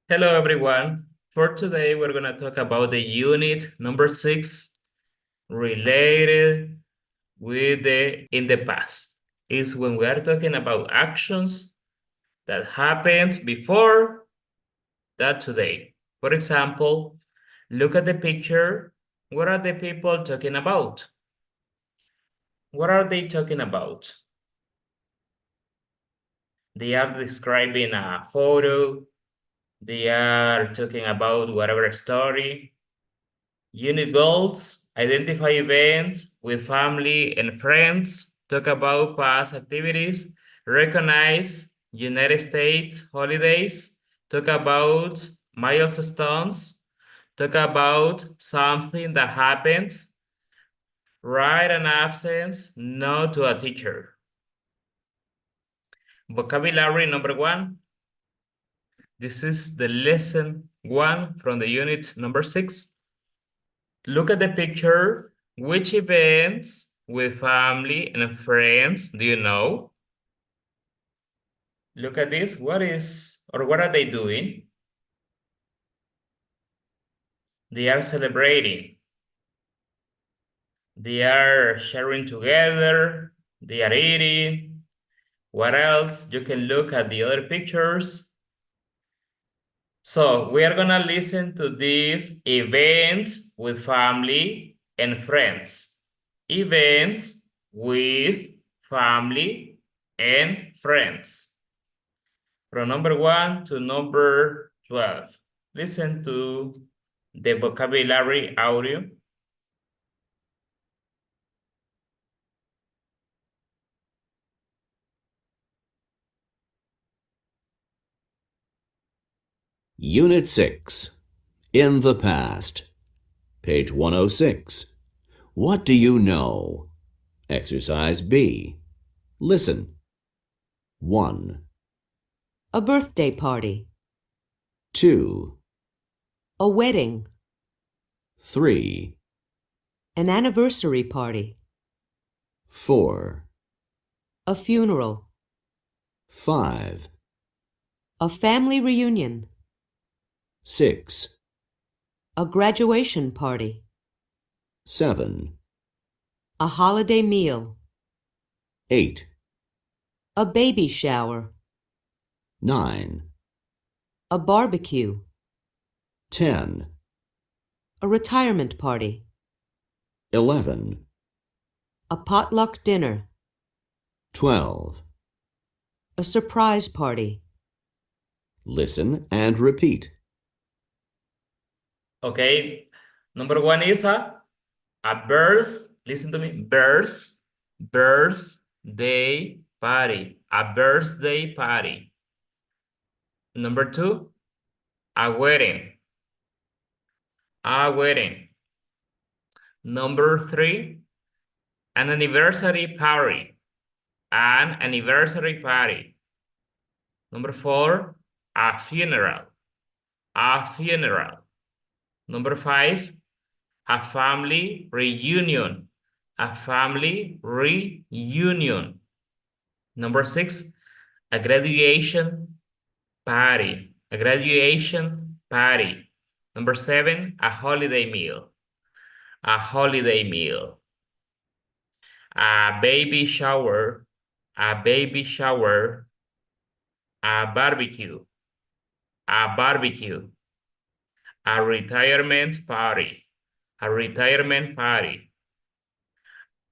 Hello, everyone. For today, we're going to talk about the unit number 6 related with the in the past. Is when we are talking about actions that happened before that today. For example, look at the picture. What are the people talking about? What are they talking about? They are describing a photo. They are talking about whatever story. Unit goals, identify events with family and friends, talk about past activities, recognize United States holidays, talk about milestones, talk about something that happened, write an absence note to a teacher. Vocabulary number 1. This is the lesson 1 from the unit number 6. Look at the picture. Which events with family and friends do you know? Look at this. What are they doing? They are celebrating. They are sharing together. They are eating. What else? You can look at the other pictures. So we are gonna listen to these events with family and friends. Events with family and friends. From number 1 to number 12. Listen to the vocabulary audio. Unit 6, In the Past. Page 106. What do you know? Exercise B. Listen. 1, A birthday party. 2, A wedding. 3, An anniversary party. 4, A funeral. 5, A family reunion. 6, A graduation party. 7, A holiday meal. 8, A baby shower. 9, A barbecue. 10, A retirement party. 11, A potluck dinner. 12. A surprise party. Listen and repeat. Okay. Number 1 is a birth. Listen to me. Birthday party. A birthday party. Number 2, a wedding. A wedding. Number 3, an anniversary party. An anniversary party. Number 4, a funeral. A funeral. Number 5, a family reunion. A family reunion. Number 6, a graduation party. A graduation party. Number 7, a holiday meal. A holiday meal. A baby shower. A baby shower. A barbecue. A barbecue. A retirement party. A retirement party.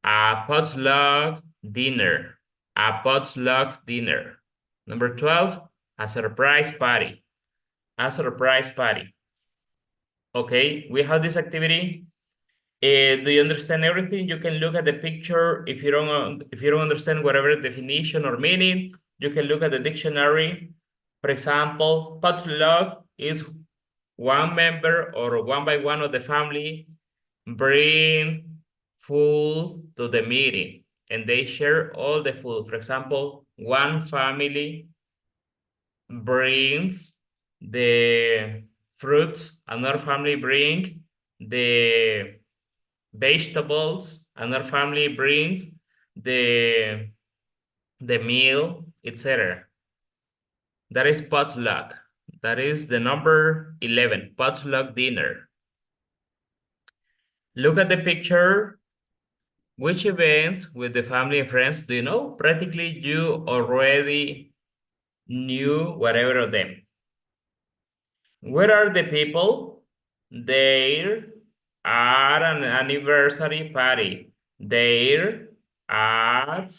A potluck dinner. A potluck dinner. Number 12, a surprise party. A surprise party. Okay, we have this activity. Do you understand everything? You can look at the picture. If you don't understand whatever definition or meaning, you can look at the dictionary. For example, potluck is one member or one by one of the family bring food to the meeting and they share all the food. For example, one family brings the fruits, another family bring the vegetables, another family brings the meal, etc. That is potluck. That is the number 11, potluck dinner. Look at the picture. Which events with the family and friends do you know? Practically you already knew whatever of them. Where are the people? There are an anniversary party. There at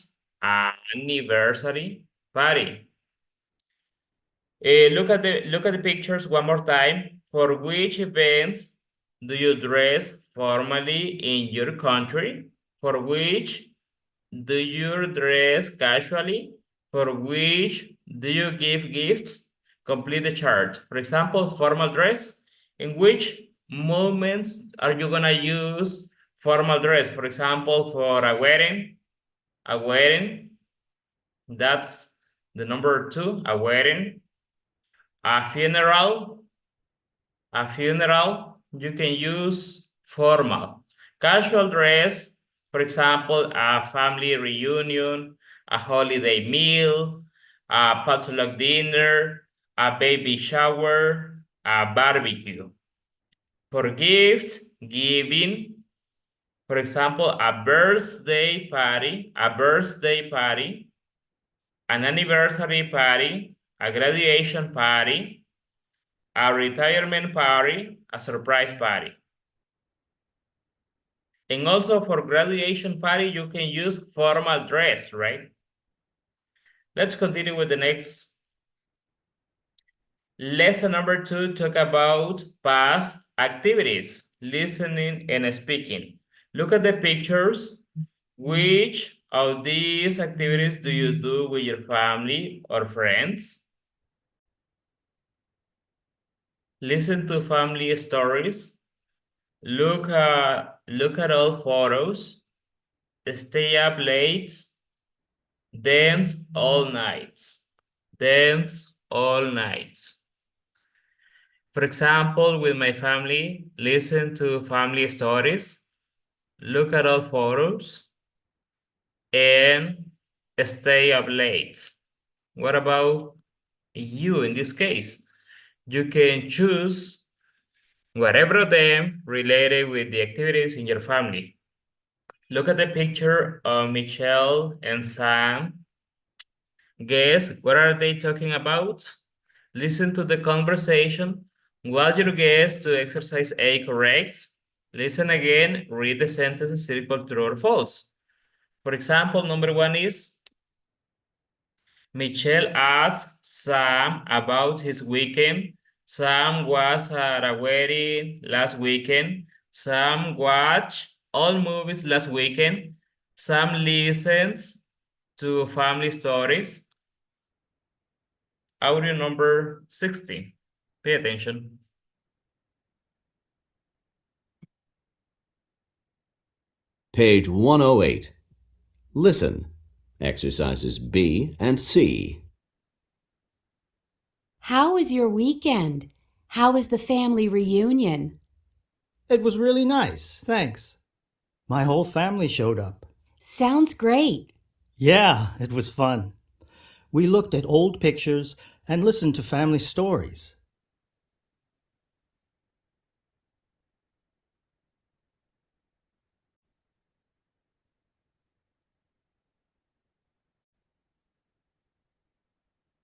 anniversary party. Look at the pictures one more time. For which events do you dress formally in your country? For which do you dress casually? For which do you give gifts? Complete the chart. For example, formal dress. In which moments are you gonna use formal dress? For example, for a wedding, that's the number 2, a wedding. A funeral, you can use formal. Casual dress, for example, a family reunion, a holiday meal, a potluck dinner, a baby shower, a barbecue. For gift giving, for example, a birthday party, an anniversary party, a graduation party, a retirement party, a surprise party. And also for graduation party, you can use formal dress, right? Let's continue with the next. Lesson number 2, talk about past activities, listening and speaking. Look at the pictures. Which of these activities do you do with your family or friends? Listen to family stories. Look at all photos. Stay up late. Dance all nights. For example, with my family, listen to family stories. Look at all photos. And stay up late. What about you in this case? You can choose whatever of them related with the activities in your family. Look at the picture of Michelle and Sam. Guess what are they talking about? Listen to the conversation. Was your guess to exercise A correct? Listen again, read the sentences, circle true or false. For example, number 1 is, Michelle asked Sam about his weekend. Sam was at a wedding last weekend. Sam watched all movies last weekend. Sam listens to family stories. Audio number 60. Pay attention. Page 108. Listen. Exercises B and C. How was your weekend? How was the family reunion? It was really nice, thanks. My whole family showed up. Sounds great. Yeah, it was fun. We looked at old pictures and listened to family stories.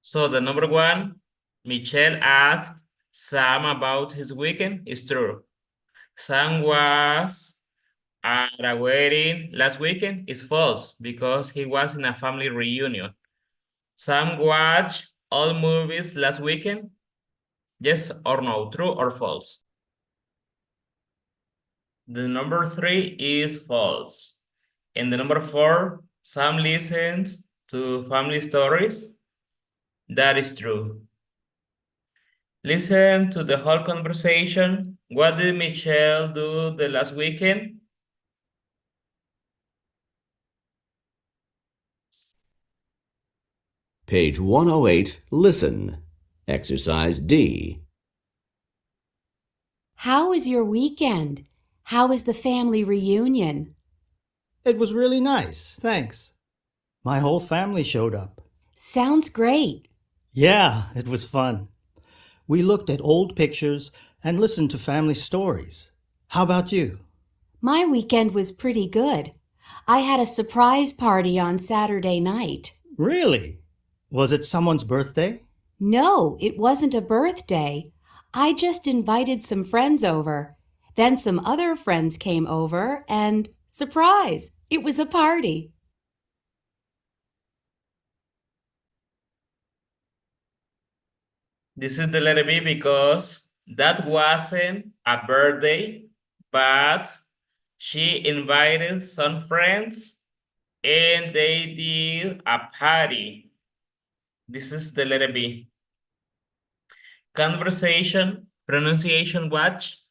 So the number 1, Michelle asked Sam about his weekend, is true. Sam was at a wedding last weekend is false because he was in a family reunion. Sam watched all movies last weekend. Yes or no, true or false? The number 3 is false. And the number 4, Sam listened to family stories. That is true. Listen to the whole conversation. What did Michelle do the last weekend? Page 108. Listen. Exercise D. How was your weekend? How was the family reunion? It was really nice, thanks. My whole family showed up. Sounds great. Yeah, it was fun. We looked at old pictures and listened to family stories. How about you? My weekend was pretty good. I had a surprise party on Saturday night. Really? Was it someone's birthday? No, it wasn't a birthday. I just invited some friends over. Then some other friends came over and, surprise, it was a party. This is the letter B because that wasn't a birthday, but she invited some friends and they did a party. This is the letter B. Conversation, pronunciation, watch.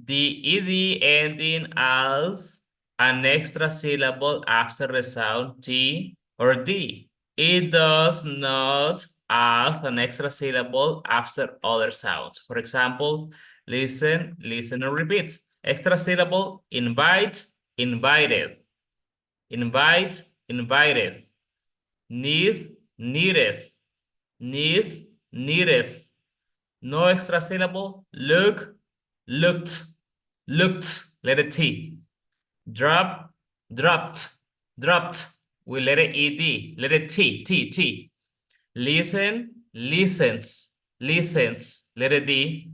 The ed ending as an extra syllable after the sound T or D. It does not add an extra syllable after other sounds. For example, listen, listen, and repeat. Extra syllable, invite, invited. Invite, invited. Need, needed. Need, needed. No extra syllable, look, looked, looked, letter T. Drop, dropped, dropped, with letter ED, letter T, T, T. Listen, listens, listens, letter D.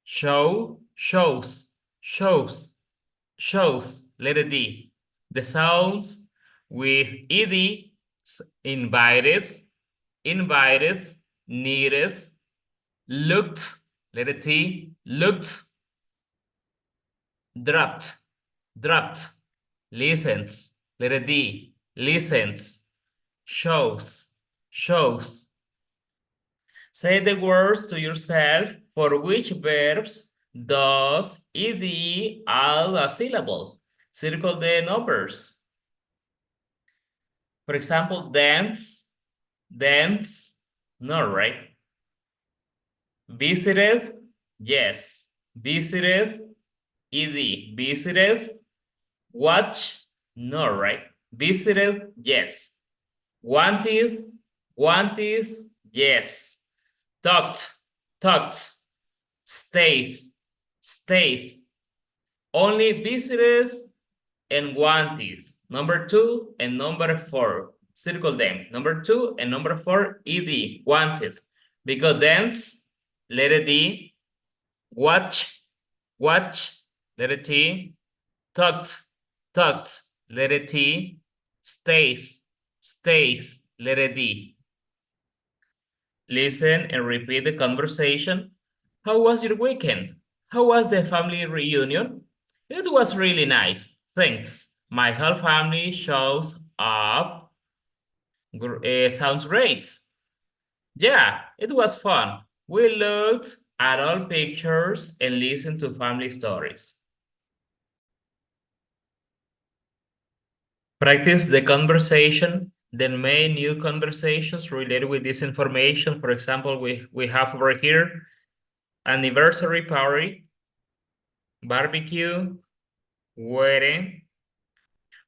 Show, shows, shows, shows, letter D. The sounds with ED, invited, invited, needed, looked, letter T, looked, dropped, dropped, listens, letter D, listens, shows, shows. Say the words to yourself for which verbs does ed add a syllable. Circle the numbers. For example, dance, dance, no, right? Visited, yes. Visited, ed. Visited, watch, no, right? Visited, yes. Wanted, wanted, yes. Talked, talked. Stayed, stayed. Only visited and wanted. Number 2 and number 4. Circle them. Number 2 and number 4, ed, wanted. Because dance, letter D. Watch, watch, letter T. Talked, talked, letter T. Stayed, stayed, letter D. Listen and repeat the conversation. How was your weekend? How was the family reunion? It was really nice. Thanks. My whole family shows up. Sounds great. Yeah, it was fun. We looked at all pictures and listened to family stories. Practice the conversation, then make new conversations related with this information. For example, we have over here anniversary party, barbecue, wedding,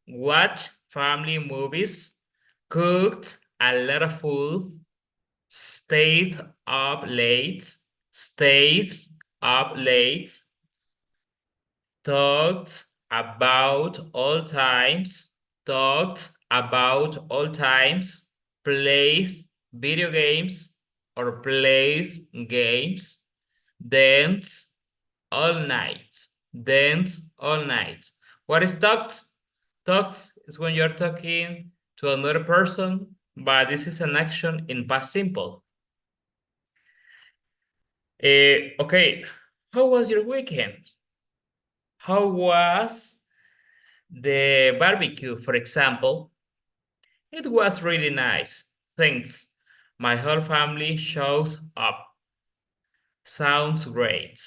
watch family movies, cooked a lot of food, stayed up late, talked about all times, played video games or played games, danced all night. What is talked? Talked is when you're talking to another person, but this is an action in past simple. Okay, how was your weekend? How was the barbecue, for example? It was really nice. Thanks. My whole family shows up. Sounds great.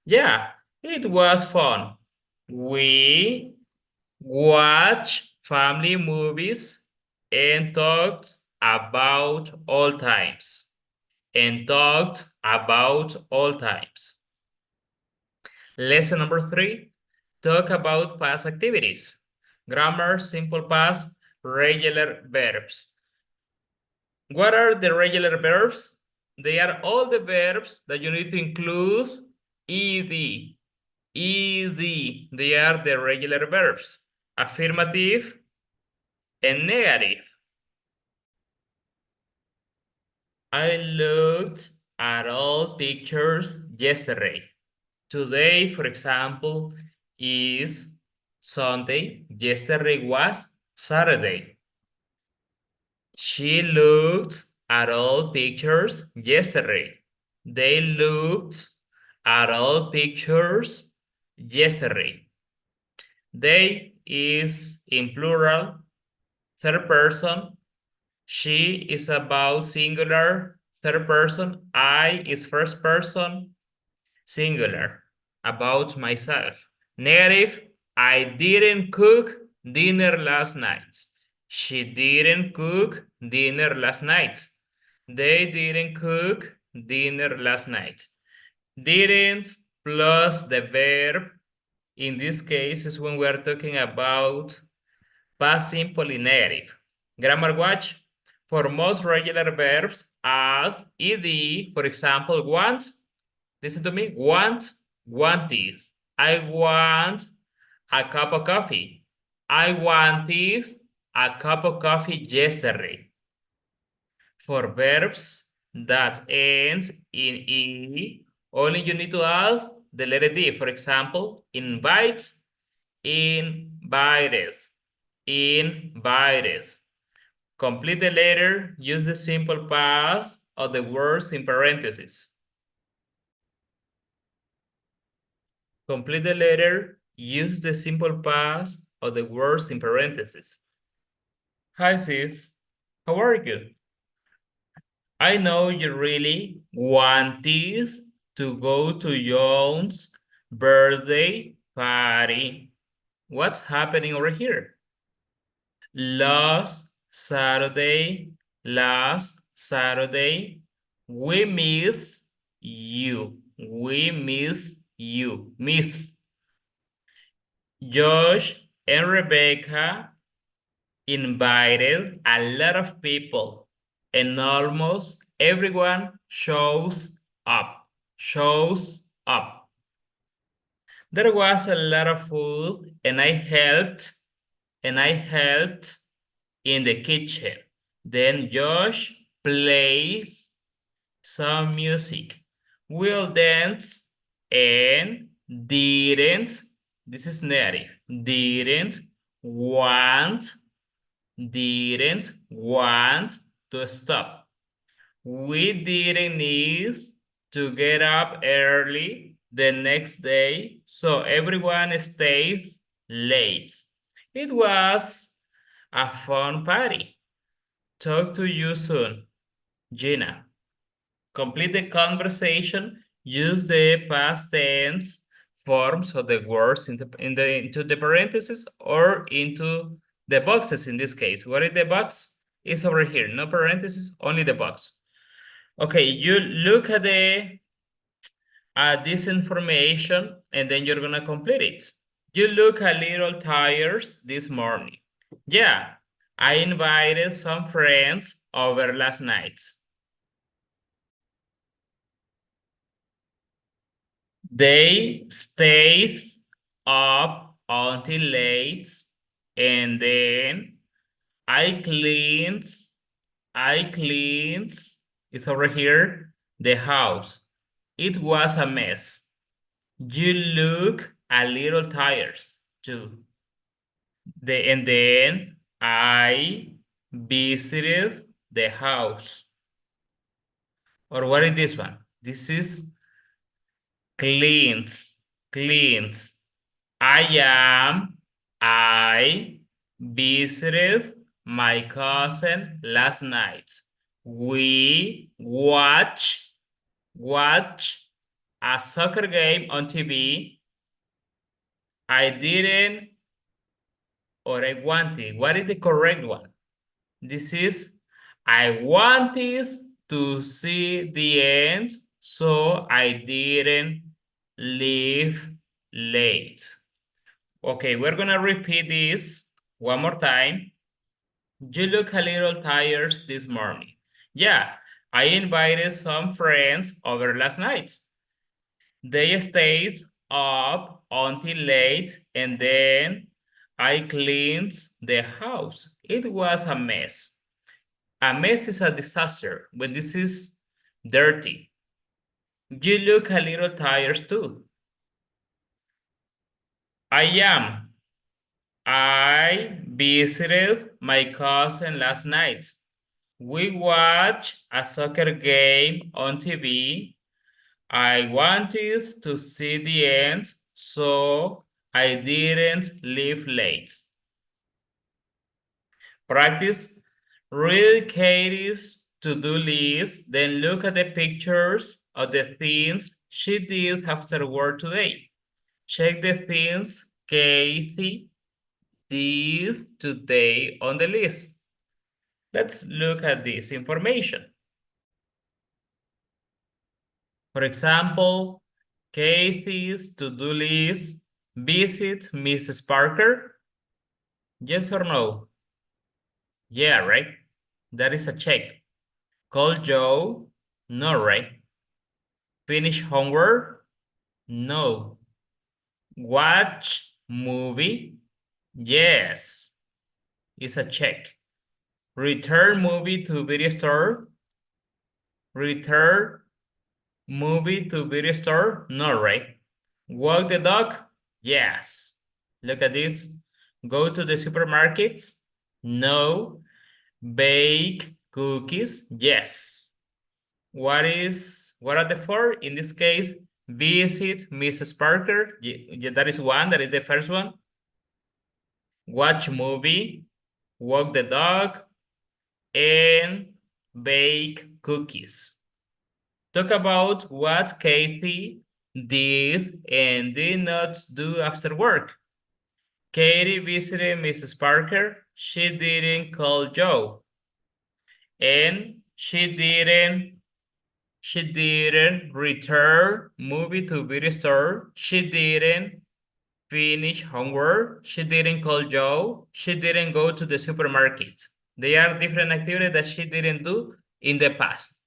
Yeah, it was fun. We watched family movies and talked about all times. Lesson number 3, talk about past activities. Grammar, simple past, regular verbs. What are the regular verbs? they are all the verbs that you need to include ed. Ed, they are the regular verbs, affirmative and negative. I looked at all pictures yesterday. Today, for example, is Sunday. Yesterday was Saturday. She looked at all pictures yesterday. They looked at all pictures yesterday. They is in plural, third person. She is about singular, third person. I is first person, singular. About myself. Negative, I didn't cook dinner last night. She didn't cook dinner last night. They didn't cook dinner last night. Didn't plus the verb, in this case, is when we're talking about past simple in negative. Grammar watch. For most regular verbs, add ed, for example, want. Listen to me. Want, wanted. I want a cup of coffee. I wanted a cup of coffee yesterday. For verbs that end in e, only you need to add the letter D. For example, invite, invited, invited. Complete the letter, use the simple past of the words in parentheses. Complete the letter, use the simple past of the words in parentheses. Hi sis, how are you? I know you really wanted to go to John's birthday party. What's happening over here? Last Saturday, we miss you. We miss you. Miss. Josh and Rebecca invited a lot of people, and almost everyone shows up. Shows up. There was a lot of food, and I helped in the kitchen. Then Josh plays some music. We'll dance and didn't, this is negative, didn't want to stop. We didn't need to get up early the next day, so everyone stays late. It was a fun party. Talk to you soon, Gina. Complete the conversation. Use the past tense forms of the words into the parentheses or into the boxes in this case. What is the box? It's over here. No parentheses, only the box. Okay, you look at this information and then you're gonna complete it. You look a little tired this morning. Yeah, I invited some friends over last night. They stayed up until late, and then I cleaned, it's over here, the house. It was a mess. You look a little tired too. And then I visited the house. Or what is this one? This is cleans. I visited my cousin last night. We watch a soccer game on TV. I didn't, or I wanted. What is the correct one? This is, I wanted to see the end, so I didn't leave late. Okay, we're gonna repeat this one more time. You look a little tired this morning. Yeah, I invited some friends over last night. They stayed up until late and then I cleaned the house. It was a mess. A mess is a disaster when this is dirty. You look a little tired too. I am. I visited my cousin last night. We watched a soccer game on TV. I wanted to see the end, so I didn't leave late. Practice. Read Katie's to-do list, then look at the pictures of the things she did after work today. Check the things Katie did today on the list. Let's look at this information. For example, Katie's to-do list, visit Mrs. Parker. Yes or no? Yeah, right? That is a check. Call Joe? No, right? Finish homework? No. Watch movie? Yes. It's a check. Return movie to video store? Return movie to video store? No, right? Walk the dog? Yes. Look at this. Go to the supermarket? No. Bake cookies? Yes. What are the four? In this case, visit Mrs. Parker. Yeah, that is one. That is the first one. Watch movie, walk the dog, and bake cookies. Talk about what Katie did and did not do after work. Katie visited Mrs. Parker. She didn't call Joe. And she didn't return movie to video store. She didn't finish homework. She didn't call Joe. She didn't go to the supermarket. They are different activities that she didn't do in the past.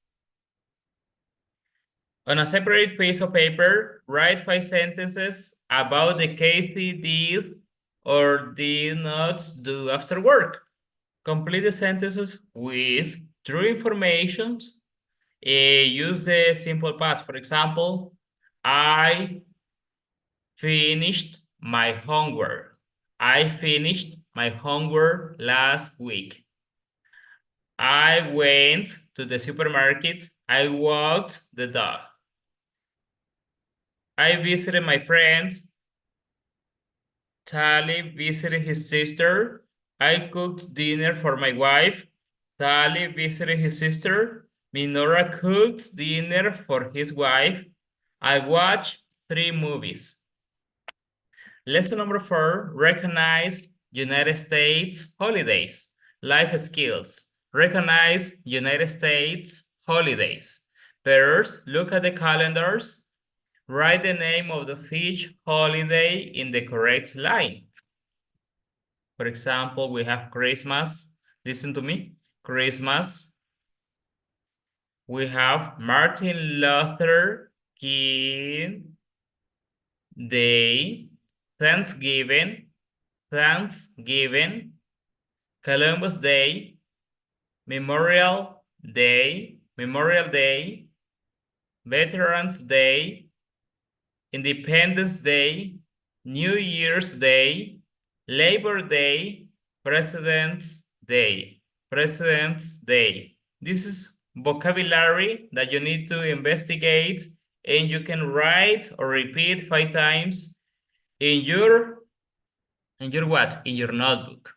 On a separate piece of paper, write 5 sentences about the Kathy did or did not do after work. Complete the sentences with true information. Use the simple past. For example, I finished my homework. I finished my homework last week. I went to the supermarket. I walked the dog. I visited my friends. Tali visited his sister. I cooked dinner for my wife. Tali visited his sister. Minora cooked dinner for his wife. I watched 3 movies. Lesson number 4, recognize United States holidays. Life skills. Recognize United States holidays. First, look at the calendars. Write the name of each holiday in the correct line. For example, we have Christmas. Listen to me. Christmas. We have Martin Luther King Day. Thanksgiving, Columbus Day, Memorial Day, Veterans Day, Independence Day, New Year's Day, Labor Day, President's Day. This is vocabulary that you need to investigate, and you can write or repeat 5 times in your what? In your notebook.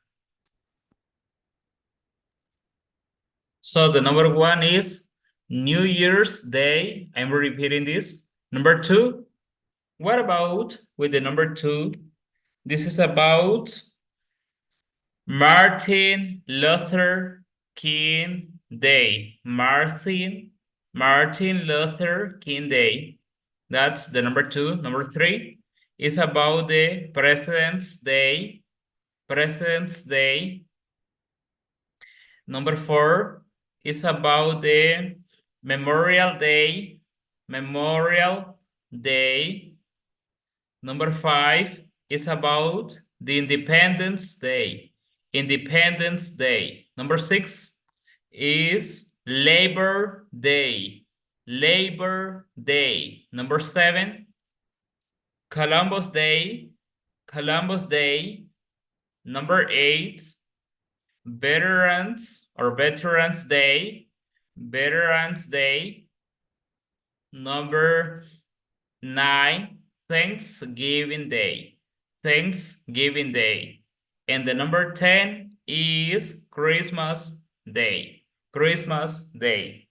So the number 1 is New Year's Day. I'm repeating this. Number 2, what about with the number 2? This is about Martin Luther King Day. Martin Luther King Day. That's the number 2. Number 3 is about the President's Day. Number 4 is about the Memorial Day. Memorial Day. Number 5 is about the Independence Day. Independence Day. Number 6 is Labor Day. Labor Day. Number 7, Columbus Day. Columbus Day. Number 8, Veterans or Veterans Day. Veterans Day. Number 9, Thanksgiving Day. Thanksgiving Day. And the number 10 is Christmas Day. Christmas Day.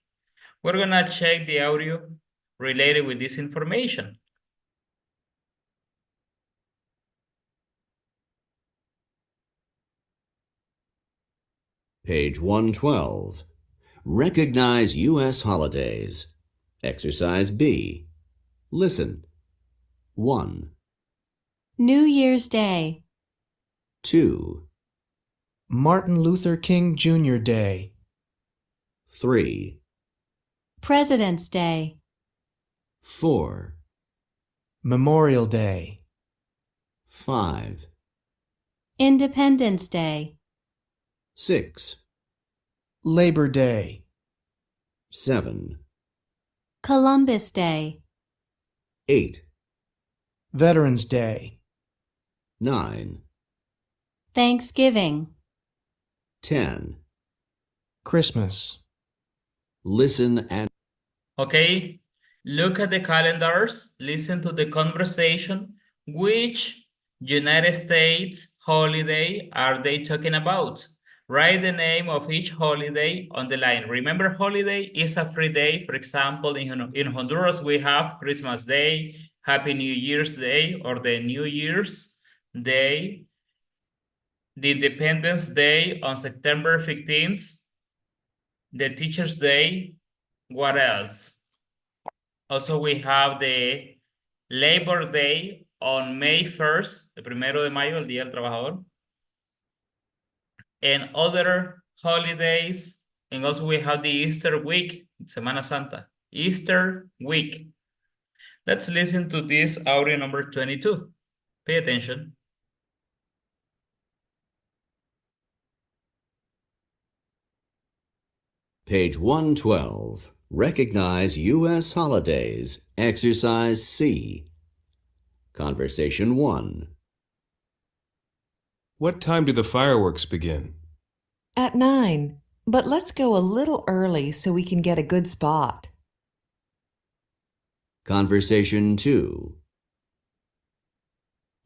We're gonna check the audio related with this information. Page 112. Recognize U.S. holidays. Exercise B. Listen. 1, New Year's Day. 2, Martin Luther King Jr. Day. 3, President's Day. 4, Memorial Day. 5, Independence Day. 6, Labor Day. 7, Columbus Day. 8, Veterans Day. 9, Thanksgiving. 10. Christmas. Listen and Okay, look at the calendars, listen to the conversation. Which United States holiday are they talking about? Write the name of each holiday on the line. Remember, holiday is a free day. For example, in Honduras, we have Christmas Day, Happy New Year's Day, or the New Year's Day, the Independence Day on September 15th, the Teacher's Day. What else? Also, we have the Labor Day on May 1st, el 1 de mayo, el Día del Trabajador. And other holidays. And also we have the Easter week, Semana Santa. Easter week. Let's listen to this audio number 22. Pay attention. Page 112. Recognize U.S. holidays. Exercise C. Conversation 1. What time do the fireworks begin? At 9, but let's go a little early so we can get a good spot. Conversation 2.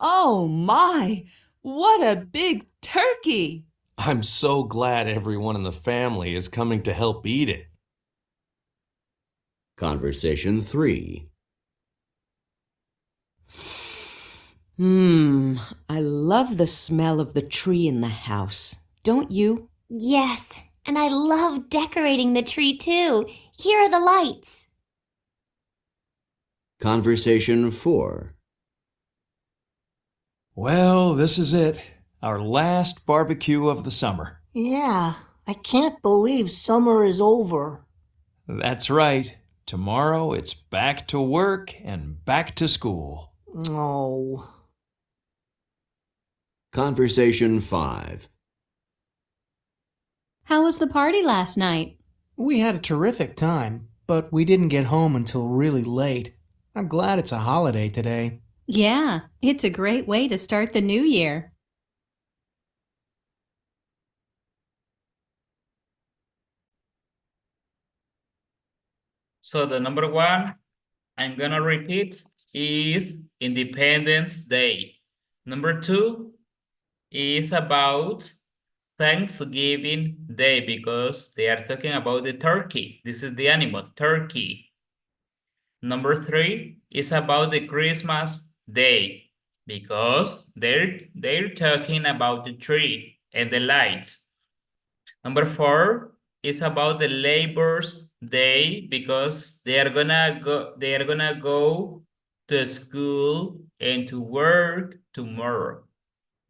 Oh my! What a big turkey! I'm so glad everyone in the family is coming to help eat it. Conversation 3. I love the smell of the tree in the house. Don't you? Yes, and I love decorating the tree too. Here are the lights. Conversation 4. Well, this is it. Our last barbecue of the summer. Yeah, I can't believe summer is over. That's right. Tomorrow it's back to work and back to school. Oh. Conversation 5. How was the party last night? We had a terrific time, but we didn't get home until really late. I'm glad it's a holiday today. Yeah, it's a great way to start the new year. So the number 1, I'm gonna repeat, is Independence Day. Number 2 is about Thanksgiving Day because they are talking about the turkey. This is the animal, turkey. Number 3 is about the Christmas Day because they're talking about the tree and the lights. Number 4 is about the Labor's Day because they are gonna go to school and to work tomorrow.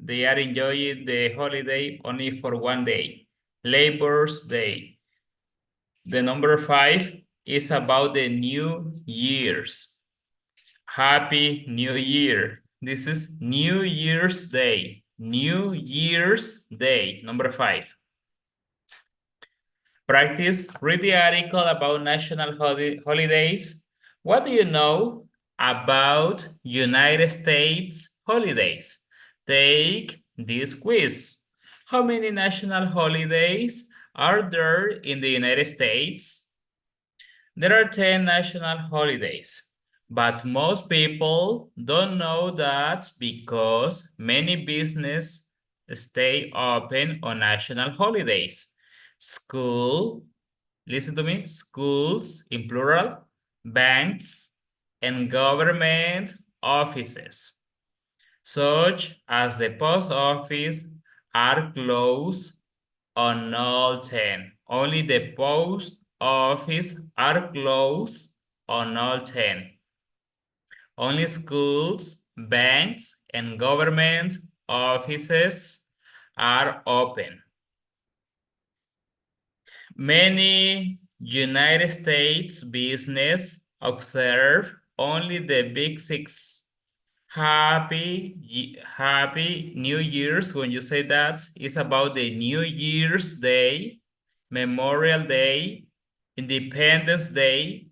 They are enjoying the holiday only for one day, Labor's Day. The number 5 is about the New Year's. Happy New Year. This is New Year's Day. New Year's Day, number 5. Practice, read the article about national holidays. What do you know about United States holidays? Take this quiz. How many national holidays are there in the United States? There are 10 national holidays, but most people don't know that because many businesses stay open on national holidays. School, listen to me, schools in plural, banks, and government offices, such as the post office, are closed on all 10. Only the post office are closed on all 10. Only schools, banks, and government offices are open. Many United States business observe only the big 6. Happy New Year's. When you say that, it's about the New Year's Day, Memorial Day, Independence Day,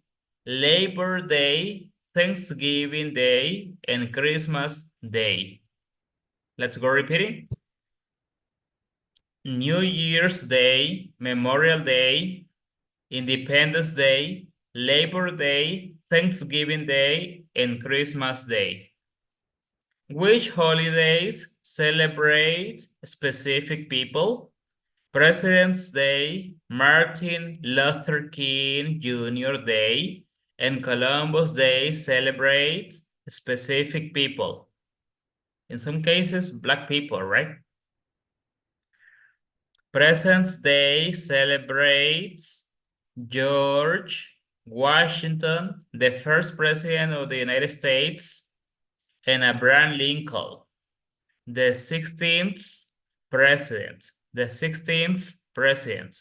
Labor Day, Thanksgiving Day, and Christmas Day. Let's go repeating. New Year's Day, Memorial Day, Independence Day, Labor Day, Thanksgiving Day, and Christmas Day. Which holidays celebrate specific people? President's Day, Martin Luther King Jr. Day, and Columbus Day celebrate specific people. In some cases, Black people, right? President's Day celebrates George Washington, the first president of the United States, and Abraham Lincoln, the 16th president. The 16th president.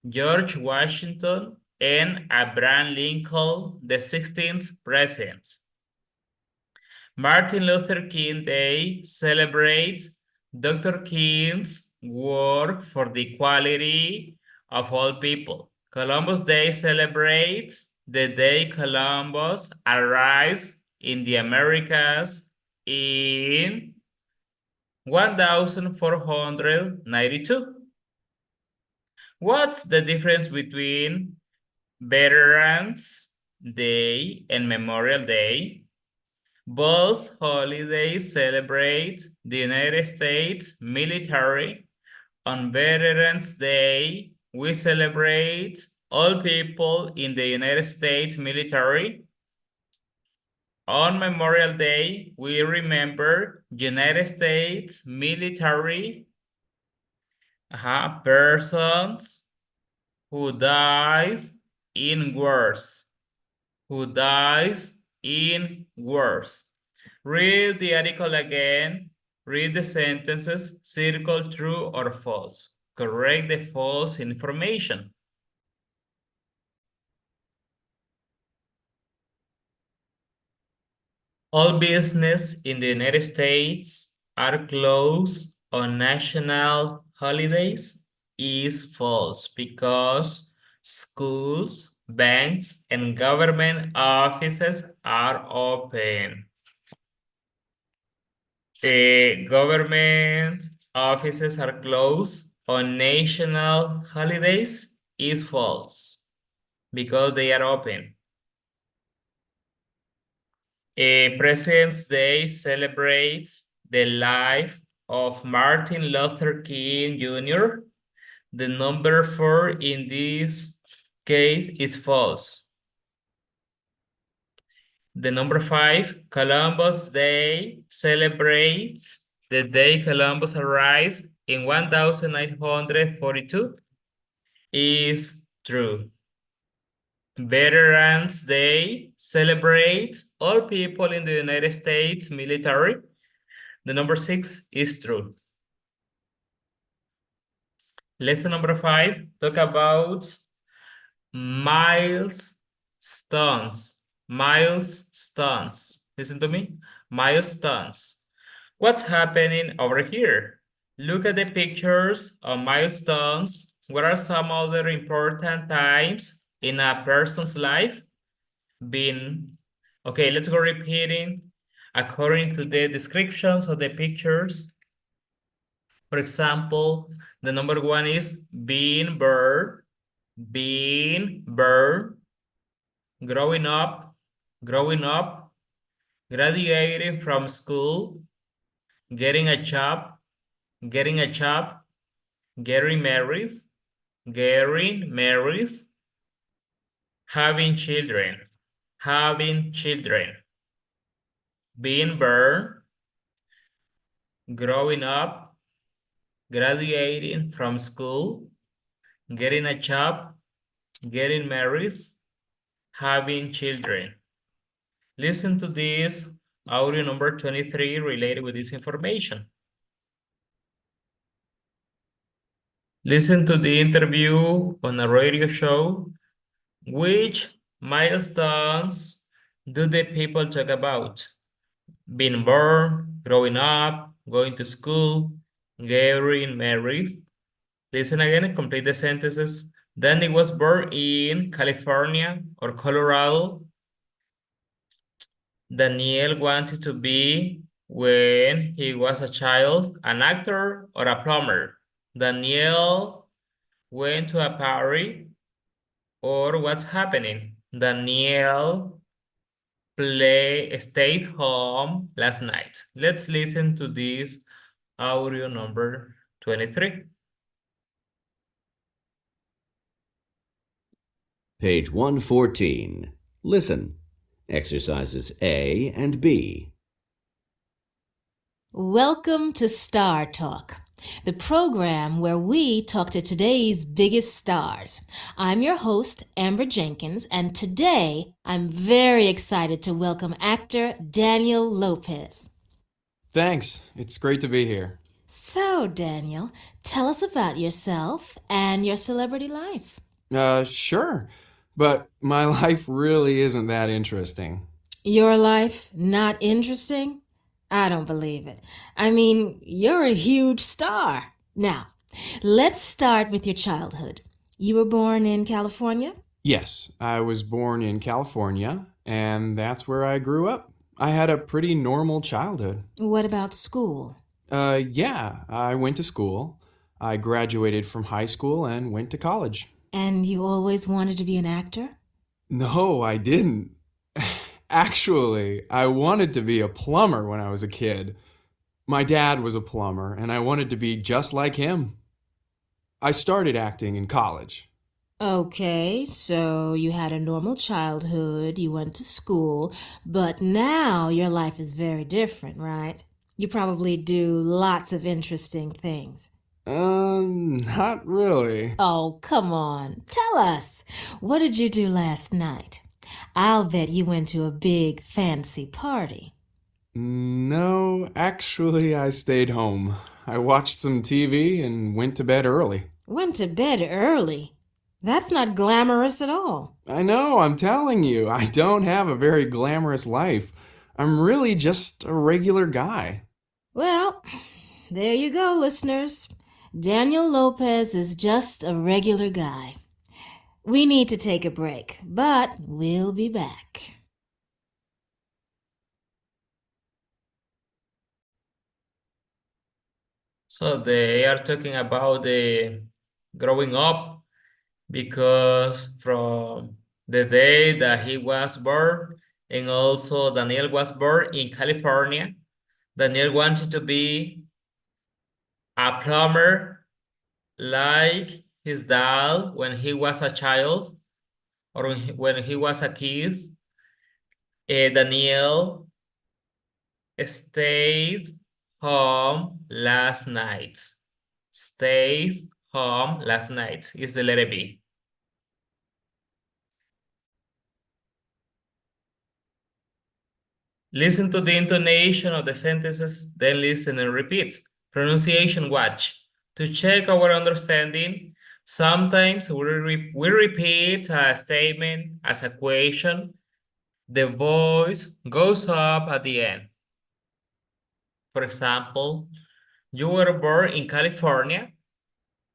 George Washington and Abraham Lincoln, the 16th president. Martin Luther King Day celebrates Dr. King's work for the equality of all people. Columbus Day celebrates the day Columbus arrived in the Americas in 1492. What's the difference between Veterans Day and Memorial Day? Both holidays celebrate the United States military. On Veterans Day, we celebrate all people in the United States military. On Memorial Day, we remember United States military persons who died in wars. Read the article again. Read the sentences. Circle true or false. Correct the false information. All business in the United States are closed on national holidays is false because schools, banks, and government offices are open. The government offices are closed on national holidays is false because they are open. President's Day celebrates the life of Martin Luther King Jr. The number 4 in this case is false. The number 5, Columbus Day celebrates the day Columbus arrived in 1942 is true. Veterans Day celebrates all people in the United States military. The number 6 is true. Lesson number 5, talk about milestones. Milestones. Listen to me. Milestones. What's happening over here? Look at the pictures of milestones. What are some other important times in a person's life? Okay, let's go repeating according to the descriptions of the pictures. For example, the number one is being born, growing up, graduating from school, getting a job, getting married, having children, being born, growing up, graduating from school, getting a job, getting married, having children. Listen to this audio number 23 related with this information. Listen to the interview on a radio show. Which milestones do the people talk about? Being born, growing up, going to school, getting married. Listen again and complete the sentences. Danny was born in California or Colorado. Daniel wanted to be, when he was a child, an actor or a plumber. Daniel went to a party, or what's happening? Daniel stayed home last night. Let's listen to this audio number 23. Page 114. Listen. Exercises A and B. Welcome to Star Talk, the program where we talk to today's biggest stars. I'm your host, Amber Jenkins, and today I'm very excited to welcome actor Daniel Lopez. Thanks. It's great to be here. So, Daniel, tell us about yourself and your celebrity life. Sure. But my life really isn't that interesting. Your life not interesting? I don't believe it. I mean, you're a huge star. Now, let's start with your childhood. You were born in California? Yes, I was born in California, and that's where I grew up. I had a pretty normal childhood. What about school? Yeah, I went to school. I graduated from high school and went to college. And you always wanted to be an actor? No, I didn't. Actually, I wanted to be a plumber when I was a kid. My dad was a plumber, and I wanted to be just like him. I started acting in college. Okay, so you had a normal childhood, you went to school, but now your life is very different, right? You probably do lots of interesting things. Not really. Oh, come on. Tell us. What did you do last night? I'll bet you went to a big, fancy party. No, actually, I stayed home. I watched some TV and went to bed early. Went to bed early? That's not glamorous at all. I know, I'm telling you, I don't have a very glamorous life. I'm really just a regular guy. Well, there you go, listeners. Daniel Lopez is just a regular guy. We need to take a break, but we'll be back. So they are talking about the growing up, because from the day that he was born, and also Daniel was born in California, Daniel wanted to be a plumber like his dad when he was a child, or when he was a kid. Daniel stayed home last night. Stayed home last night is the letter B. Listen to the intonation of the sentences, then listen and repeat. Pronunciation watch. To check our understanding, Sometimes we repeat a statement as a question. The voice goes up at the end. For example, you were born in California.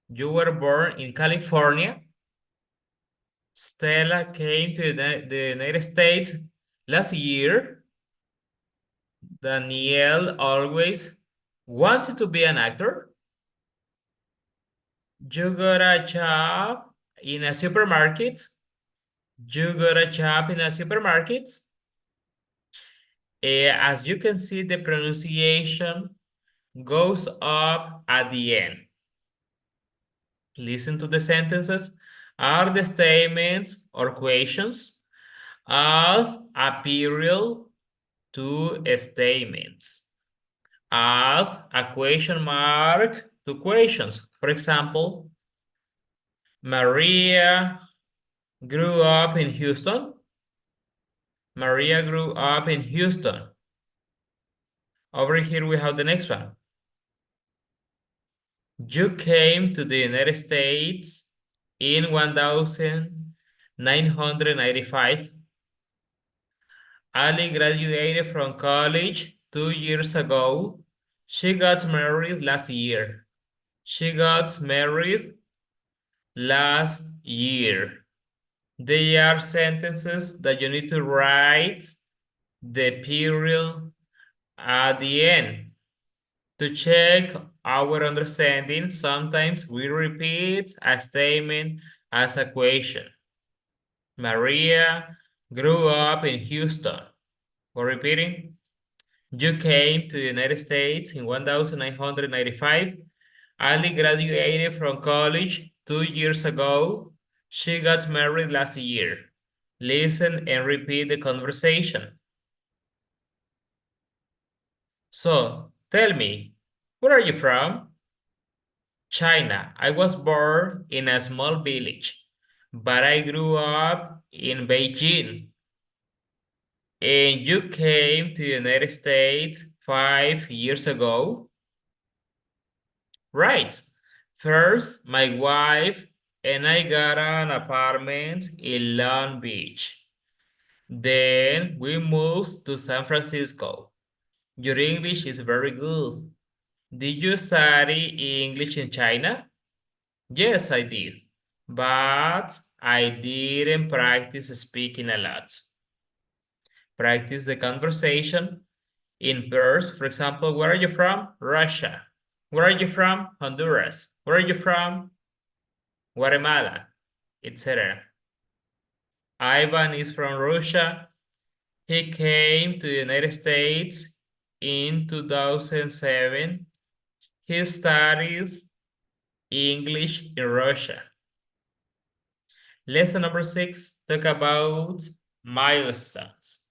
You were born in California. Stella came to the United States last year. Danielle always wanted to be an actor. You got a job in a supermarket. You got a job in a supermarket. As you can see, the pronunciation goes up at the end. Listen to the sentences. Are the statements or questions of a period to statements. Add a question mark to questions. For example, Maria grew up in Houston. Maria grew up in Houston. Over here we have the next one. You came to the United States in 1995. Ali graduated from college 2 years ago. She got married last year. She got married last year. They are sentences that you need to write the period at the end. To check our understanding, sometimes we repeat a statement as a question. Maria grew up in Houston. We're repeating. You came to the United States in 1995. Ali graduated from college 2 years ago. She got married last year. Listen and repeat the conversation. So, tell me, where are you from? China. I was born in a small village, but I grew up in Beijing. And you came to the United States 5 years ago? Right. First, my wife and I got an apartment in Long Beach. Then we moved to San Francisco. Your English is very good. Did you study English in China? Yes, I did. But I didn't practice speaking a lot. Practice the conversation in pairs. For example, where are you from? Russia. Where are you from? Honduras. Where are you from? Guatemala, etc. Ivan is from Russia. He came to the United States in 2007. He studied English in Russia. Lesson number 6, talk about milestones.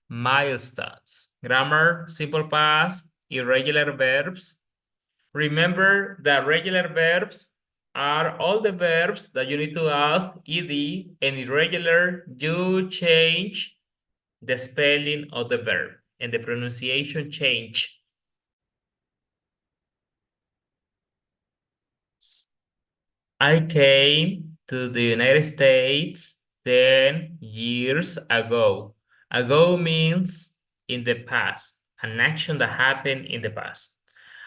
Milestones. Grammar, simple past, irregular verbs. Remember that regular verbs are all the verbs that you need to add ed, and irregular, you change the spelling of the verb and the pronunciation change. I came to the United States 10 years ago. Ago means in the past, an action that happened in the past.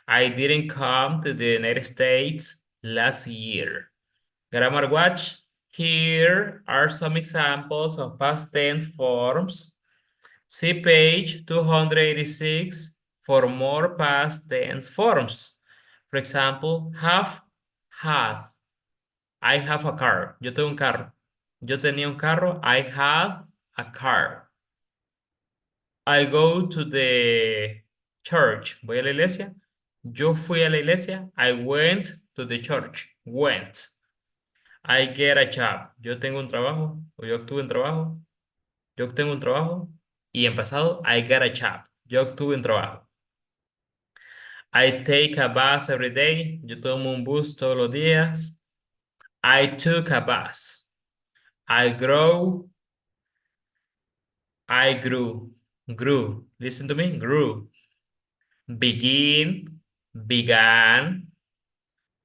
I didn't come to the United States last year. Grammar watch. Here are some examples of past tense forms. See page 286 for more past tense forms. For example, have, had. I have a car. Yo tengo un carro. Yo tenía un carro. I have a car. I go to the church. Voy a la iglesia. Yo fui a la iglesia. I went to the church. Went. I get a job. Yo tengo un trabajo. O yo obtuve un trabajo. Yo obtengo un trabajo. Y en pasado, I got a job. Yo obtuve un trabajo. I take a bus every day. Yo tomo un bus todos los días. I took a bus. I grow. I grew. Grew. Listen to me. Grew. Begin. Began.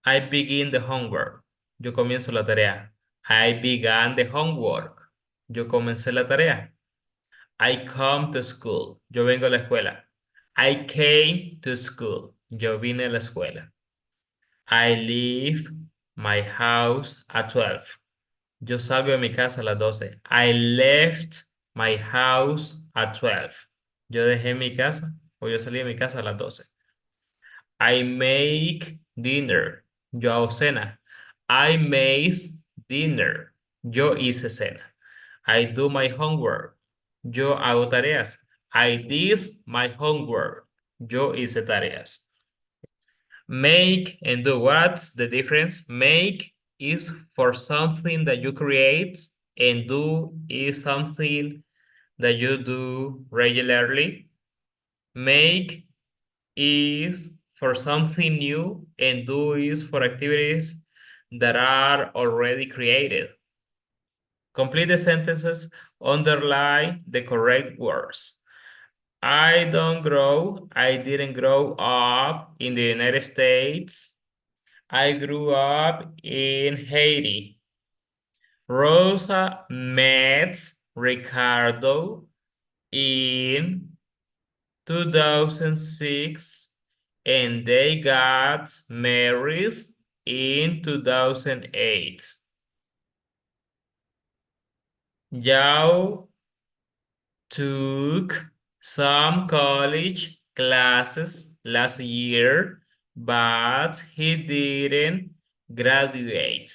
I begin the homework. Yo comienzo la tarea. I began the homework. Yo comencé la tarea. I come to school. Yo vengo a la escuela. I came to school. Yo vine a la escuela. I leave my house at 12. Yo salgo de mi casa a las 12. I left my house at 12. Yo dejé mi casa o yo salí de mi casa a las 12. I make dinner. Yo hago cena. I made dinner. Yo hice cena. I do my homework. Yo hago tareas. I did my homework. Yo hice tareas. Make and do. What's the difference? Make is for something that you create, and do is something that you do regularly. Make is for something new, and do is for activities that are already created. Complete the sentences, underline the correct words. I didn't grow up in the United States. I grew up in Haiti. Rosa met Ricardo in 2006 and they got married in 2008. Yao took some college classes last year, but he didn't graduate.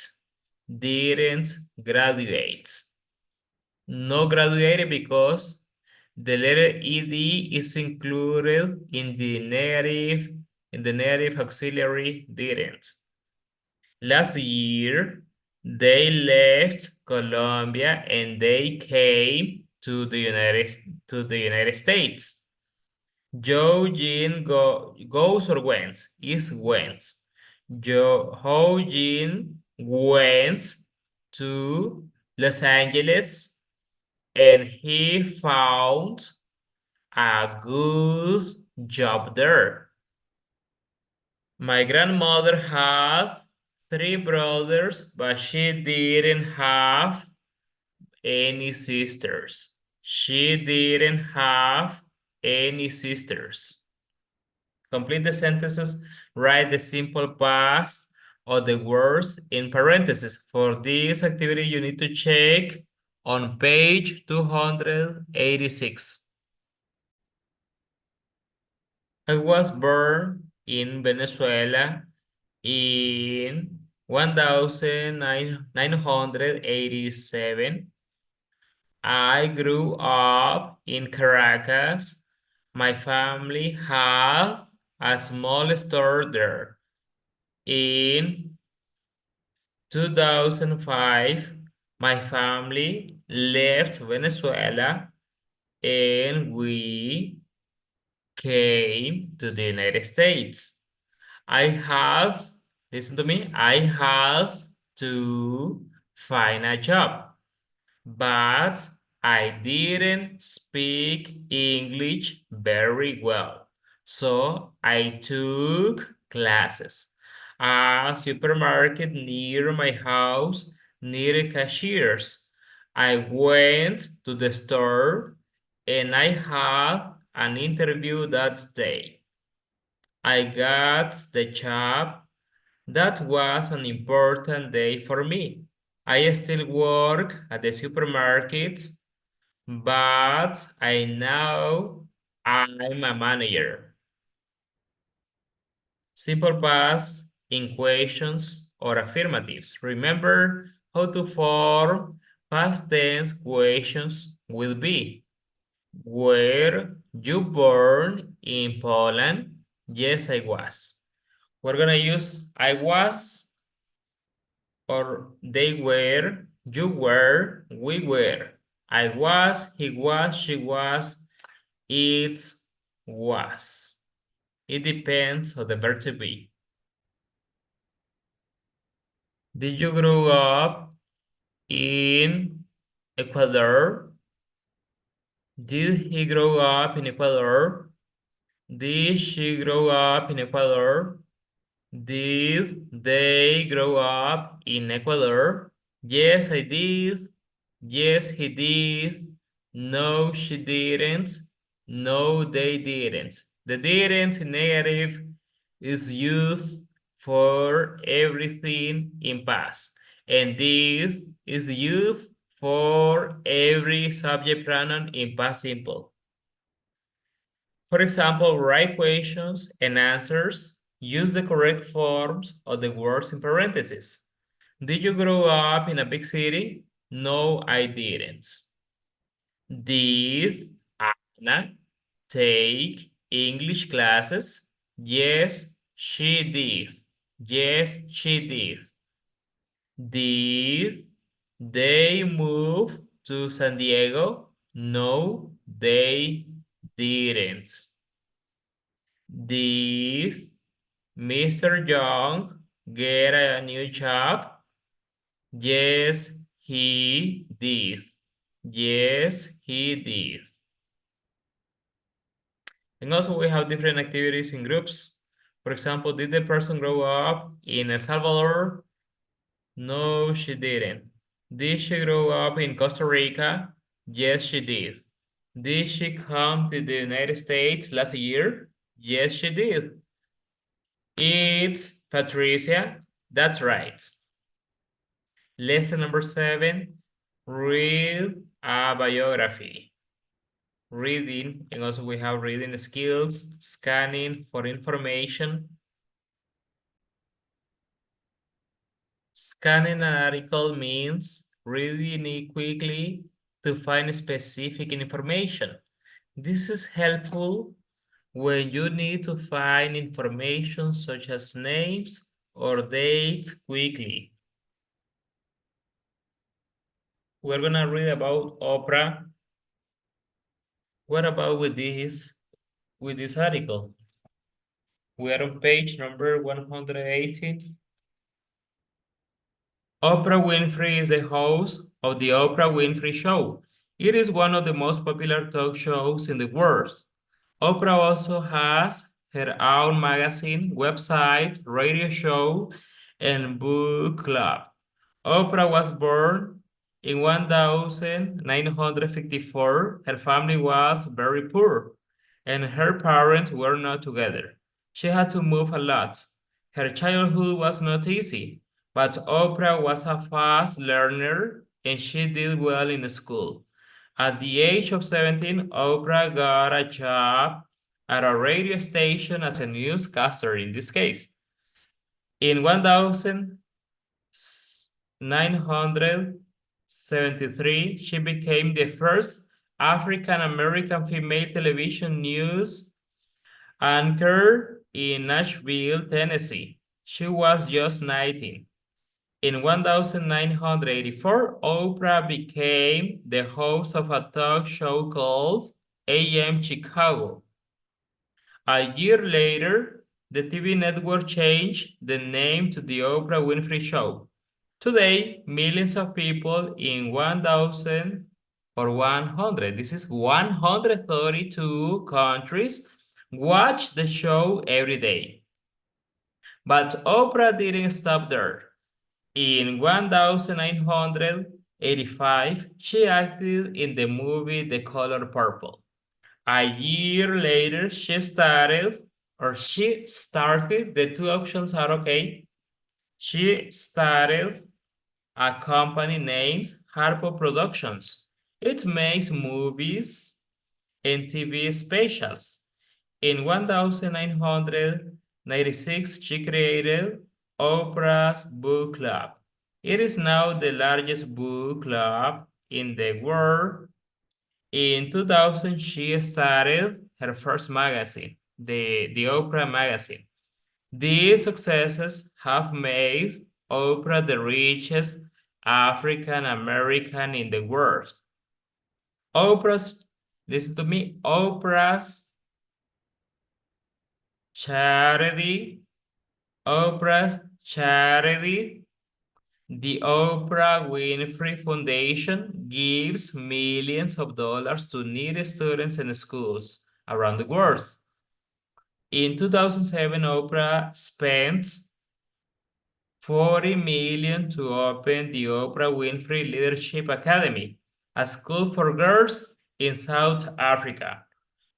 No graduated because the letter ed is included in the negative auxiliary didn't. Last year, they left Colombia and they came to the United States. Joe Jin goes or went is went. Ho Jin went to Los Angeles and he found a good job there. My grandmother had 3 brothers, but she didn't have any sisters. Complete the sentences, write the simple past of the words in parentheses. For this activity, you need to check on page 286. I was born in Venezuela in 1987. I grew up in Caracas. My family had a small store there. In 2005, my family left Venezuela and we came to the United States. Listen to me, I have to find a job, but I didn't speak English very well, so I took classes. A supermarket near my house needed cashiers. I went to the store and I had an interview that day. I got the job. That was an important day for me. I still work at the supermarket, but I know I'm a manager. Simple past in questions or affirmatives. Remember how to form past tense questions will be. Were you born in Poland? Yes, I was. We're gonna use I was, or they were, you were, we were. I was, he was, she was, it was. It depends on the verb to be. Did you grow up in Ecuador? Did he grow up in Ecuador? Did she grow up in Ecuador? Did they grow up in Ecuador? Yes, I did. Yes, he did. No, she didn't. No, they didn't. The didn't in negative is used for everything in past. And did is used for every subject pronoun in past simple. For example, write questions and answers. Use the correct forms of the words in parentheses. Did you grow up in a big city? No, I didn't. Did Anna take English classes? Yes, she did. Yes, she did. Did they move to San Diego? No, they didn't. Did Mr. Young get a new job? Yes, he did. Yes, he did. And also we have different activities in groups. For example, did the person grow up in El Salvador? No, she didn't. Did she grow up in Costa Rica? Yes, she did. Did she come to the United States last year? Yes, she did. It's Patricia. That's right. Lesson number 7, read a biography. Reading, and also we have reading skills, scanning for information. Scanning an article means reading it quickly to find specific information. This is helpful when you need to find information such as names or dates quickly. We're gonna read about Oprah. What about with this article? We are on page number 118. Oprah Winfrey is the host of the Oprah Winfrey Show. It is one of the most popular talk shows in the world. Oprah also has her own magazine, website, radio show, and book club. Oprah was born in 1954. Her family was very poor, and her parents were not together. She had to move a lot. Her childhood was not easy, but Oprah was a fast learner, and she did well in school. At the age of 17, Oprah got a job at a radio station as a newscaster in this case. In 1973, she became the first African-American female television news anchor in Nashville, Tennessee. She was just 19. In 1984, Oprah became the host of a talk show called AM Chicago. A year later, the TV network changed the name to the Oprah Winfrey Show. Today, millions of people in 132 countries watch the show every day. But Oprah didn't stop there. In 1985, she acted in the movie The Color Purple. A year later, she started, the two options are okay. She started a company named Harpo Productions. It makes movies and TV specials. In 1996, she created Oprah's Book Club. It is now the largest book club in the world. In 2000, she started her first magazine, the Oprah magazine. These successes have made Oprah the richest African American in the world. Listen to me, Oprah's charity, the Oprah Winfrey Foundation gives millions of dollars to needy students in schools around the world. In 2007, Oprah spent 40 million to open the Oprah Winfrey Leadership Academy, a school for girls in South Africa.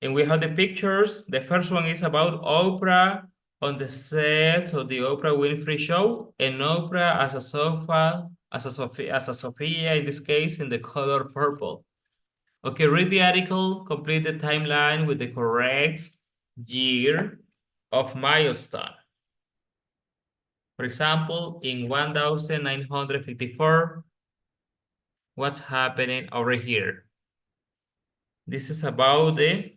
And we have the pictures. The first one is about Oprah on the set of the Oprah Winfrey Show, and Oprah as a Sophia in this case in the color purple. Okay, read the article, complete the timeline with the correct year of milestone. For example, in 1954, what's happening over here? This is about the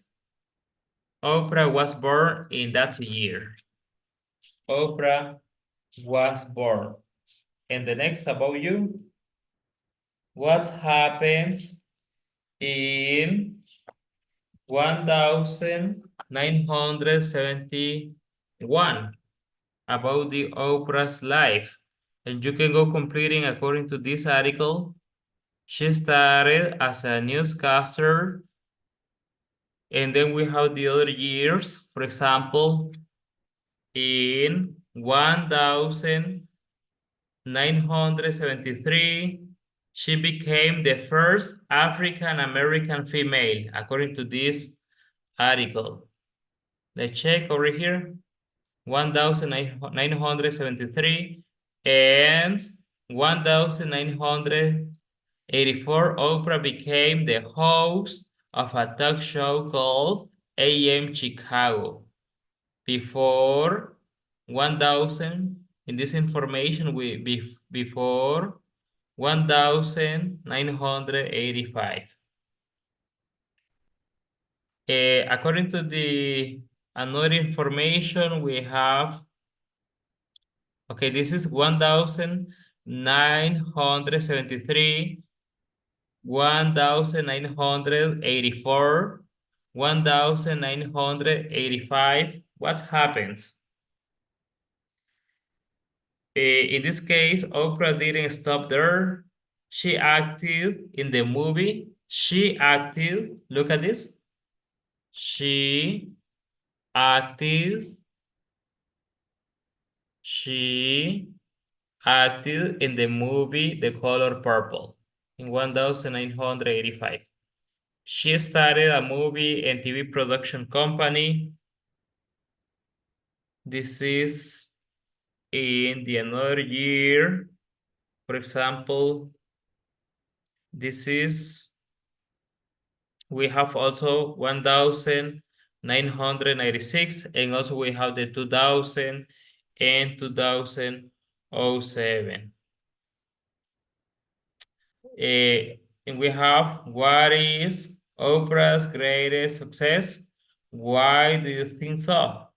Oprah was born in that year. Oprah was born. And the next about you. What happened in 1971 about the Oprah's life? And you can go completing according to this article. She started as a newscaster. And then we have the other years. For example, in 1973, she became the first African-American female, according to this article. Let's check over here. 1973 and 1984, Oprah became the host of a talk show called AM Chicago. Before 1000, in this information, before 1985. According to the another information we have, okay, this is 1973, 1984, 1985. What happens? In this case, Oprah didn't stop there. She acted in the movie. She acted, look at this. She acted in the movie The Color Purple in 1985. She started a movie and TV production company. This is in the another year. For example, this is, we have also 1996, and also we have the 2000 and 2007. And we have, what is Oprah's greatest success? Why do you think so?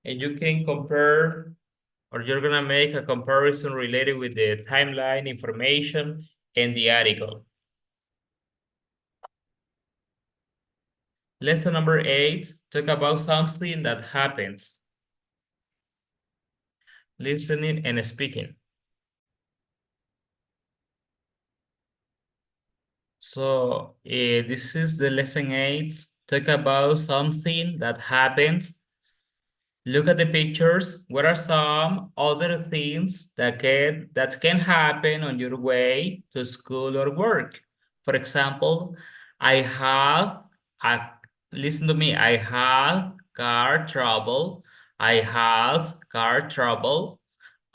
And you can compare, or you're gonna make a comparison related with the timeline information and the article. Lesson number 8, talk about something that happens. Listening and speaking. So this is the lesson 8, talk about something that happens. Look at the pictures. What are some other things that can happen on your way to school or work? For example, listen to me, I have car trouble. I have car trouble.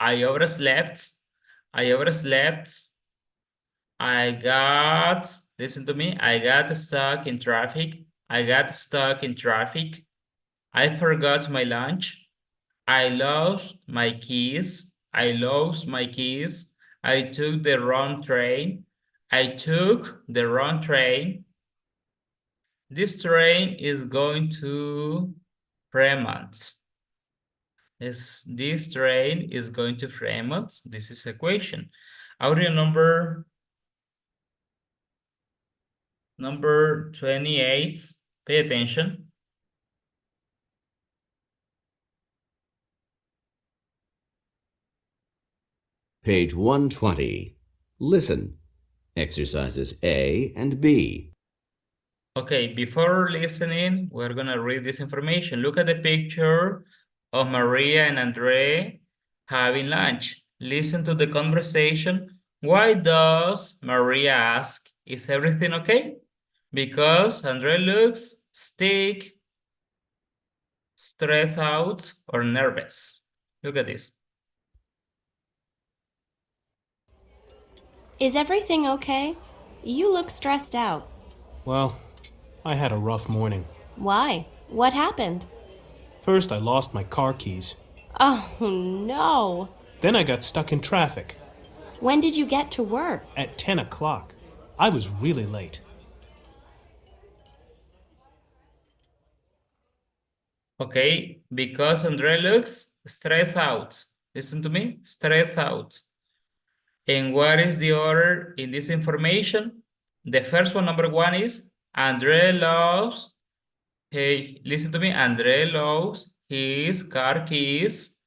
I overslept. Listen to me, I got stuck in traffic. I forgot my lunch. I lost my keys. I took the wrong train. This train is going to Fremont. This train is going to Fremont. This is a question. Audio number 28. Pay attention. Page 120. Listen. Exercises A and B. Okay, before listening, we're gonna read this information. Look at the picture of Maria and Andre having lunch. Listen to the conversation. Why does Maria ask, is everything okay? Because Andre looks sick, stressed out, or nervous. Look at this. Is everything okay? You look stressed out. Well, I had a rough morning. Why? What happened? First, I lost my car keys. Oh, no. Then I got stuck in traffic. When did you get to work? At 10 o'clock. I was really late. Okay, because Andre looks stressed out. Listen to me, stressed out. And what is the order in this information? The first one, number one, is Andre loves, hey, listen to me, Andre loves his car keys.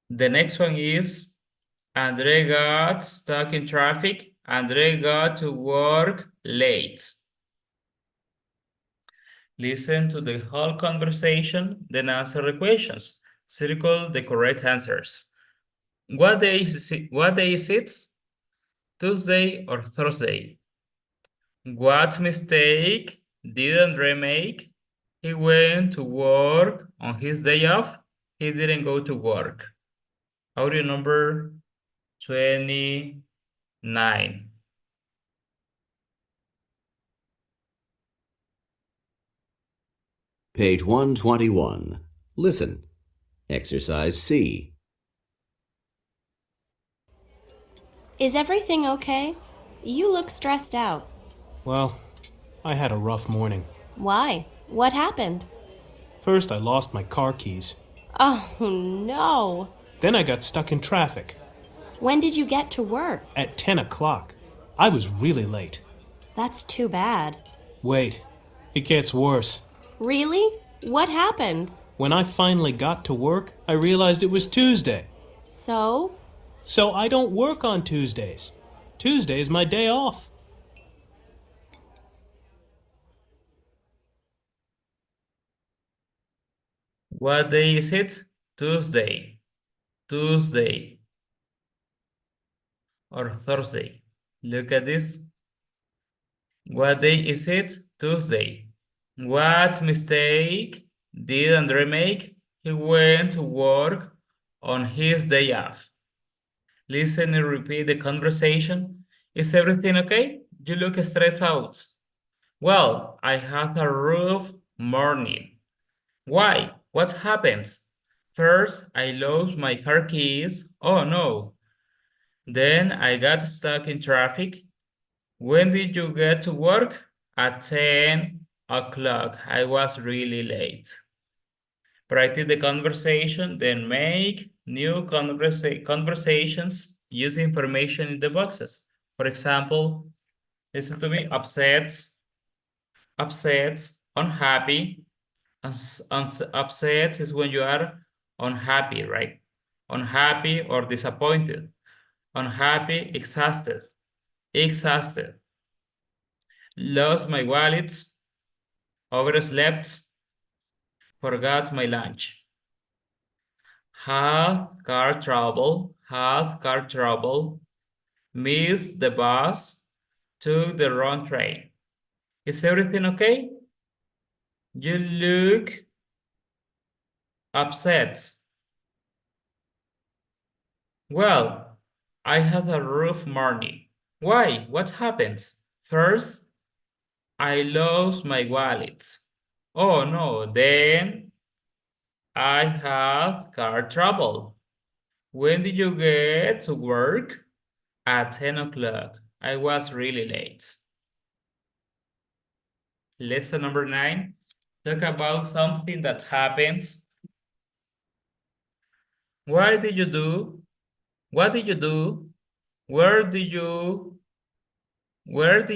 The next one is Andre got stuck in traffic. Andre got to work late. Listen to the whole conversation, then answer the questions. Circle the correct answers. What day is it? Tuesday or Thursday? What mistake did Andre make? He went to work on his day off. He didn't go to work. Audio number 29. Page 121. Listen. Exercise C. Is everything okay? You look stressed out. Well, I had a rough morning. Why? What happened? First, I lost my car keys. Oh, no. Then I got stuck in traffic. When did you get to work? At 10 o'clock. I was really late. That's too bad. Wait, it gets worse. Really? What happened? When I finally got to work, I realized it was Tuesday. So? So I don't work on Tuesdays. Tuesday is my day off. What day is it? Tuesday. Tuesday. Or Thursday. Look at this. What day is it? Tuesday. What mistake did Andre make? He went to work on his day off. Listen and repeat the conversation. Is everything okay? You look stressed out. Well, I had a rough morning. Why? What happened? First, I lost my car keys. Oh no. Then I got stuck in traffic. When did you get to work? At 10 o'clock. I was really late. Practice the conversation, then make new conversations using information in the boxes. For example, listen to me, upset, unhappy. Upset is when you are unhappy, right? Unhappy or disappointed. Unhappy, exhausted. Lost my wallet. Overslept. Forgot my lunch. Had car trouble. Missed the bus. Took the wrong train. Is everything okay? You look upset. Well, I had a rough morning. Why? What happened? First, I lost my wallet. Oh no, then I had car trouble. When did you get to work? At 10 o'clock. I was really late. Lesson number 9. Talk about something that happens. What did you do? What did you do? Where did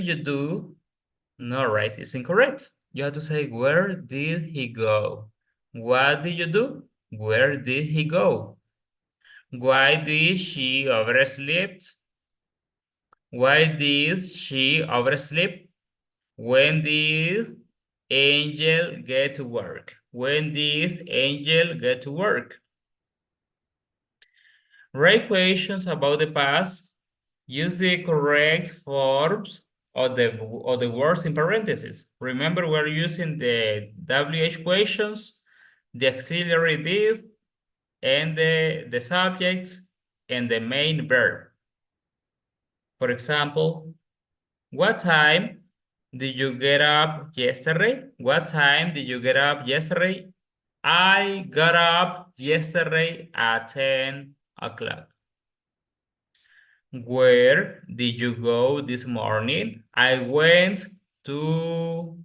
you do? No, right, it's incorrect. You have to say, where did he go? What did you do? Where did he go? Why did she oversleep? Why did she oversleep? When did Angel get to work? When did Angel get to work? Write questions about the past. Use the correct forms of the words in parentheses. Remember, we're using the WH questions, the auxiliary did, and the subject, and the main verb. For example, what time did you get up yesterday? What time did you get up yesterday? I got up yesterday at 10 o'clock. Where did you go this morning? I went to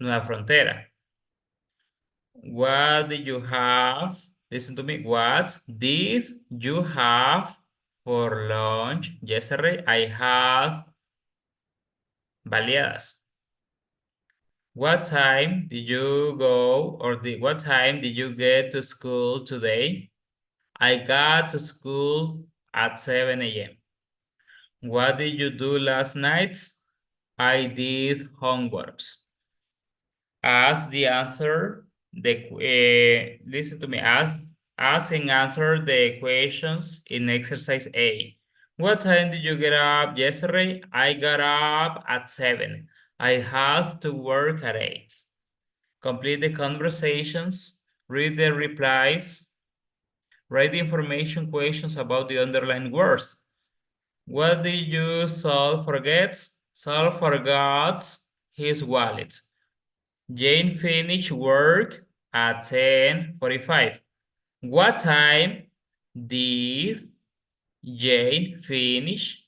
Nueva Frontera. What did you have? Listen to me. What did you have for lunch yesterday? I had baleadas. What time did you go what time did you get to school today? I got to school at 7 a.m. What did you do last night? I did homeworks. Ask the answer, listen to me, ask and answer the questions in exercise A. What time did you get up yesterday? I got up at 7. I had to work at 8. Complete the conversations, read the replies, write the information questions about the underlined words. What did you Saul forget? Saul forgot his wallet. Jane finished work at 10:45. What time did Jane finish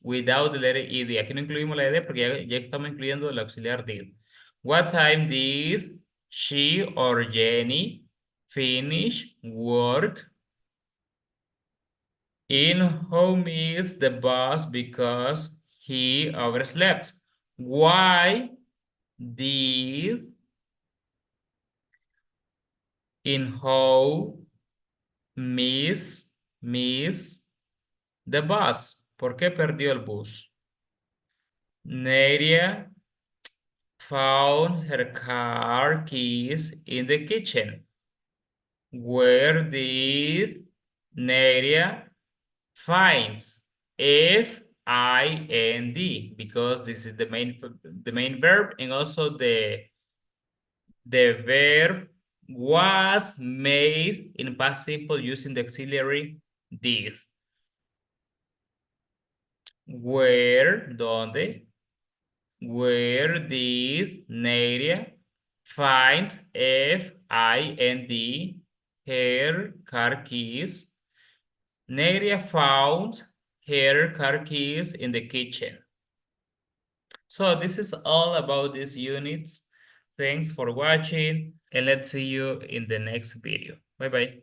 without the letter ed? Aquí no incluimos la ed porque ya estamos incluyendo el auxiliar did. What time did she or Jenny finish work? In who missed the bus because he overslept? Why did in how miss the bus? ¿Por qué perdió el bus? Nadia found her car keys in the kitchen. Where did Nadia find? Find, because this is the main verb, and also the verb was made in past simple using the auxiliary did. Where, ¿dónde? Where did Nadia find find her car keys? Nadia found her car keys in the kitchen. So this is all about this unit. Thanks for watching, and let's see you in the next video. Bye-bye.